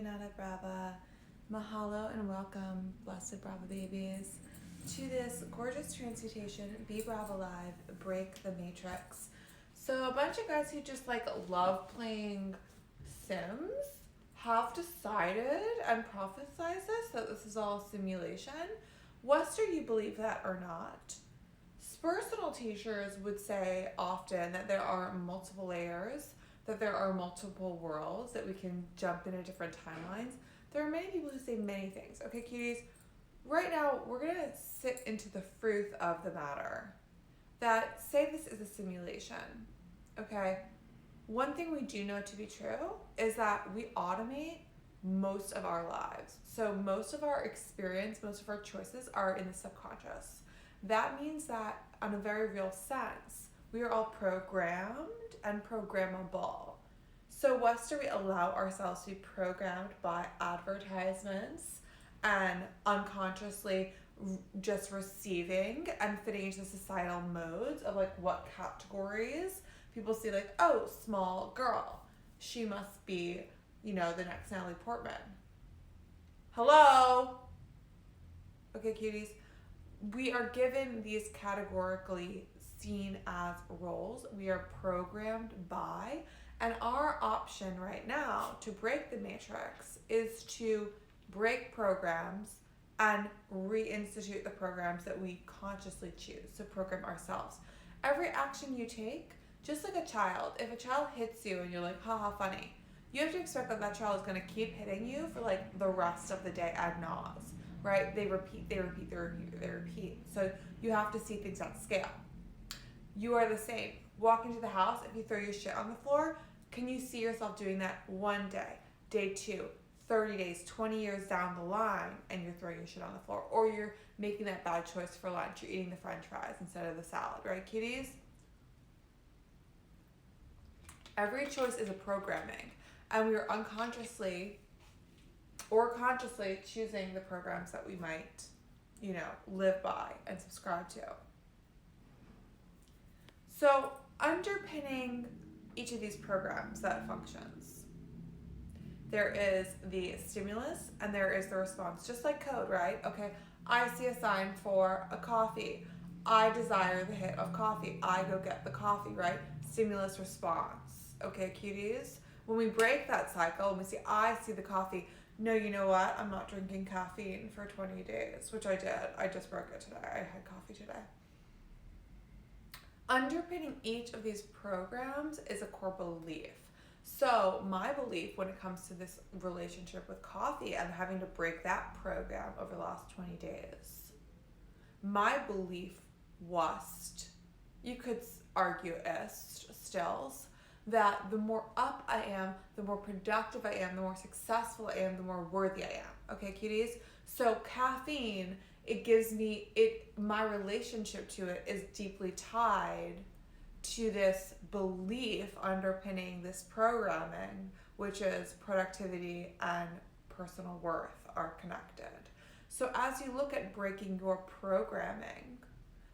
Brava. Mahalo and welcome, blessed Brava babies, to this gorgeous transmutation, Be Brava Live, Break the Matrix. So a bunch of guys who just love playing Sims have decided and prophesized this, that this is all simulation. Whether you believe that or not, personal teachers would say often that there are multiple layers, that there are multiple worlds, that we can jump into different timelines. There are many people who say many things. Okay, cuties, right now we're going to sit into the truth of the matter. That say this is a simulation, okay? One thing we do know to be true is that we automate most of our lives. So most of our experience, most of our choices are in the subconscious. That means that on a very real sense, we are all programmed and programmable. So whether we allow ourselves to be programmed by advertisements and unconsciously just receiving and fitting into societal modes of what categories people see, oh, small girl, she must be, the next Natalie Portman. Hello? Okay, cuties. We are given these categorically seen as roles. We are programmed by, and our option right now to break the matrix is to break programs and reinstitute the programs that we consciously choose to program ourselves. Every action you take, just like a child, if a child hits you and you're like, haha, funny, you have to expect that that child is going to keep hitting you for the rest of the day ad nauseam, right? They repeat. So you have to see things at scale. You are the same. Walk into the house, if you throw your shit on the floor, can you see yourself doing that one day, day 2, 30 days, 20 years down the line, and you're throwing your shit on the floor? Or you're making that bad choice for lunch. You're eating the french fries instead of the salad, right, kitties? Every choice is a programming, and we are unconsciously or consciously choosing the programs that we might, live by and subscribe to. So underpinning each of these programs that functions, there is the stimulus and there is the response, just like code, right? Okay, I see a sign for a coffee. I desire the hit of coffee. I go get the coffee, right? Stimulus response. Okay, cuties? When we break that cycle and we see, I see the coffee, no, you know what? I'm not drinking caffeine for 20 days, which I did. I just broke it today. I had coffee today. Underpinning each of these programs is a core belief. So my belief when it comes to this relationship with coffee and having to break that program over the last 20 days, my belief was, you could argue stills, that the more up I am, the more productive I am, the more successful I am, the more worthy I am. Okay, cuties? So caffeine, it gives me, my relationship to it is deeply tied to this belief underpinning this programming, which is productivity and personal worth are connected. So as you look at breaking your programming,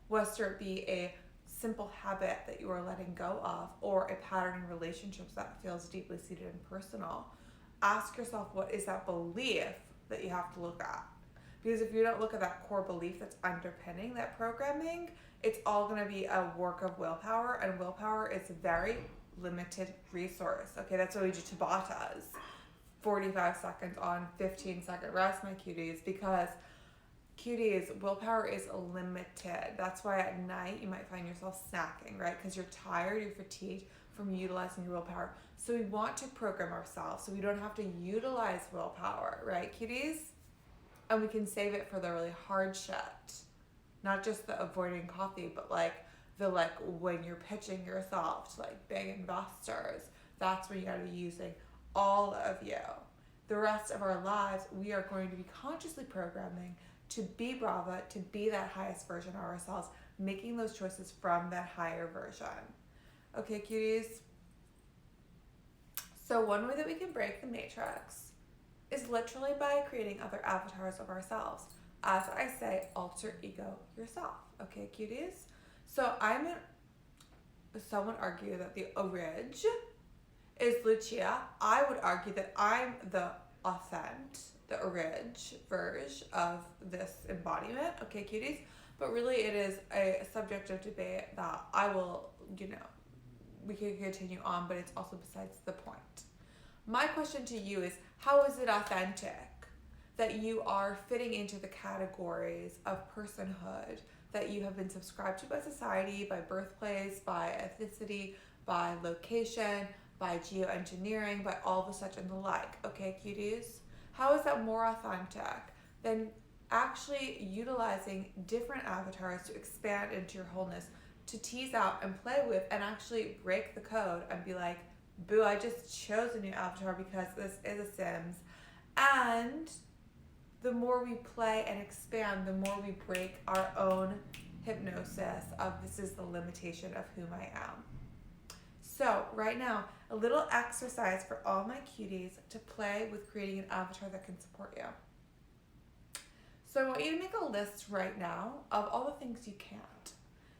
whether it be a simple habit that you are letting go of or a pattern in relationships that feels deeply seated and personal, ask yourself, what is that belief that you have to look at? Because if you don't look at that core belief that's underpinning that programming, it's all going to be a work of willpower, and willpower is a very limited resource. Okay, that's why we do Tabatas. 45 seconds on, 15-second rest, my cuties, because cuties, willpower is limited. That's why at night you might find yourself snacking, right? Because you're tired, you're fatigued from utilizing your willpower. So we want to program ourselves so we don't have to utilize willpower, right, cuties? And we can save it for the really hard shit. Not just the avoiding coffee, but when you're pitching yourself to big investors, that's when you gotta be using all of you. The rest of our lives, we are going to be consciously programming to be Brava, to be that highest version of ourselves, making those choices from that higher version. Okay, cuties? So one way that we can break the matrix is literally by creating other avatars of ourselves. As I say, alter ego yourself. Okay, cuties? So some would argue that the orig is Lucia. I would argue that I'm the the verge of this embodiment, okay, cuties? But really it is a subject of debate that I will, we could continue on, but it's also besides the point. My question to you is, how is it authentic that you are fitting into the categories of personhood that you have been subscribed to by society, by birthplace, by ethnicity, by location, by geoengineering, by all the such and the like, okay, cuties? How is that more authentic than actually utilizing different avatars to expand into your wholeness, to tease out and play with and actually break the code and be like, boo, I just chose a new avatar because this is a Sims. And the more we play and expand, the more we break our own hypnosis of this is the limitation of whom I am. So right now, a little exercise for all my cuties to play with creating an avatar that can support you. So I want you to make a list right now of all the things you can't.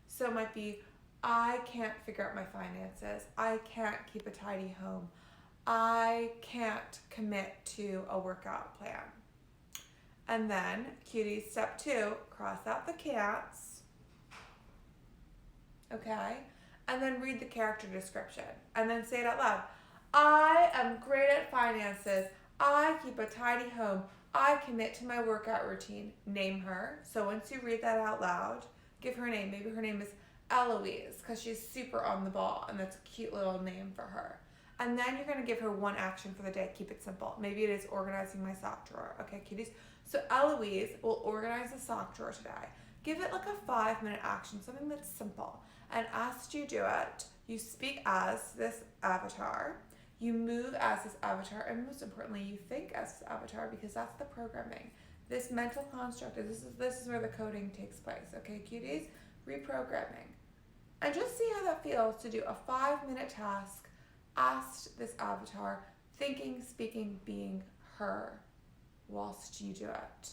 So it might be, I can't figure out my finances. I can't keep a tidy home. I can't commit to a workout plan. And then, cuties, step 2, cross out the can'ts. Okay? And then read the character description. And then say it out loud. I am great at finances. I keep a tidy home. I commit to my workout routine. Name her. So once you read that out loud, give her a name. Maybe her name is Eloise because she's super on the ball and that's a cute little name for her. And then you're going to give her one action for the day. Keep it simple. Maybe it is organizing my sock drawer. Okay, cuties? So Eloise will organize the sock drawer today. Give it like a 5-minute action, something that's simple. And as you do it, you speak as this avatar. You move as this avatar, and most importantly, you think as this avatar because that's the programming. This mental construct, this is where the coding takes place, okay, cuties? Reprogramming. And just see how that feels to do a 5-minute task, ask this avatar, thinking, speaking, being her, whilst you do it.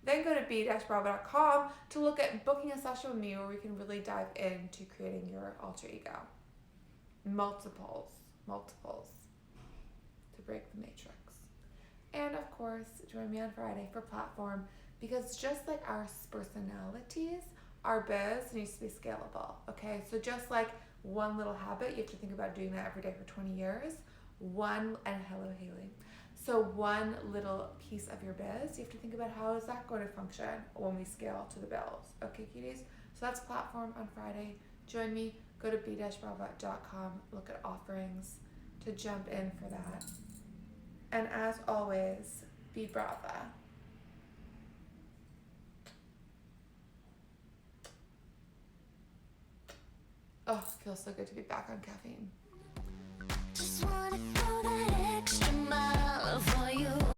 Then go to b-brava.com to look at booking a session with me where we can really dive into creating your alter ego. Multiples to break the matrix. And of course, join me on Friday for platform because just like our personalities, our biz needs to be scalable, okay? So just like one little habit, you have to think about doing that every day for 20 years. Hello Haley. So one little piece of your biz, you have to think about how is that going to function when we scale to the bills. Okay, cuties? So that's platform on Friday. Join me. Go to b-brava.com. Look at offerings to jump in for that. And as always, be Brava. Oh, it feels so good to be back on caffeine. Just wanna